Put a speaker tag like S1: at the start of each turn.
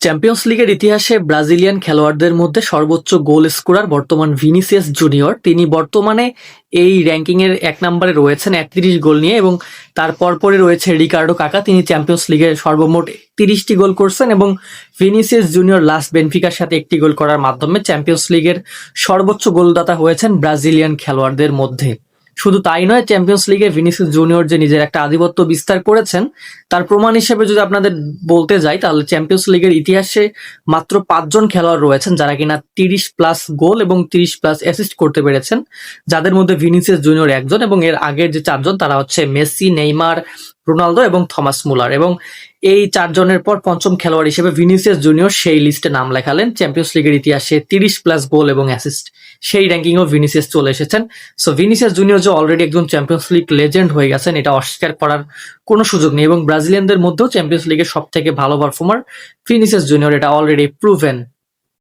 S1: Champions লিগের ইতিহাসে Brazilian খেলোয়াড়দের মধ্যে সর্বোচ্চ গোল স্কোরার বর্তমান ভিনিসিয়াস জুনিয়র। তিনি বর্তমানে এই র্যাঙ্কিং এর 1 নম্বরে রয়েছেন 31 গোল নিয়ে, এবং তার পরপরই রয়েছে রিকার্ডো কাকা। তিনি চ্যাম্পিয়ন্স লিগের সর্বমোট 30টি গোল করছেন, এবং ভিনিসিয়াস জুনিয়র লাস্ট বেনফিকার সাথে 1টি গোল করার মাধ্যমে চ্যাম্পিয়ন্স লিগের সর্বোচ্চ গোলদাতা হয়েছেন ব্রাজিলিয়ান খেলোয়াড়দের মধ্যে। শুধু তাই নয়, চ্যাম্পিয়ন্স লিগে ভিনিসিয়াস জুনিয়র যে নিজের একটা আধিপত্য বিস্তার করেছেন তার প্রমাণ হিসেবে যদি আপনাদের বলতে যাই, তাহলে চ্যাম্পিয়ন্স লিগের ইতিহাসে মাত্র 5জন খেলোয়াড় রয়েছেন যারা কিনা 30+ গোল এবং 30+ অ্যাসিস্ট করতে পেরেছেন, যাদের মধ্যে ভিনিসিয়াস জুনিয়র একজন, এবং এর আগের যে 4জন তারা হচ্ছে মেসি, নেইমার, রোনালদো এবং থমাস মুলার। এবং এই 4জনের পর 5ম খেলোয়াড় হিসেবে ভিনিসিয়াস জুনিয়র সেই লিস্টে নাম লেখালেন। চ্যাম্পিয়ন্স লিগের ইতিহাসে 30+ গোল এবং অ্যাসিস্ট, সেই র্যাঙ্কিংও ভিনিসিয়াস চলে এসেছেন। সো ভিনিসিয়াস জুনিয়র যে অলরেডি একজন চ্যাম্পিয়ন্স লিগ লেজেন্ড হয়ে গেছেন, এটা অস্বীকার করার কোনো সুযোগ নেই, এবং ব্রাজিলিয়ানদের মধ্যেও চ্যাম্পিয়ন্স লিগের সব থেকে ভালো পারফর্মার ভিনিসিয়াস জুনিয়র, এটা অলরেডি প্রুভেন।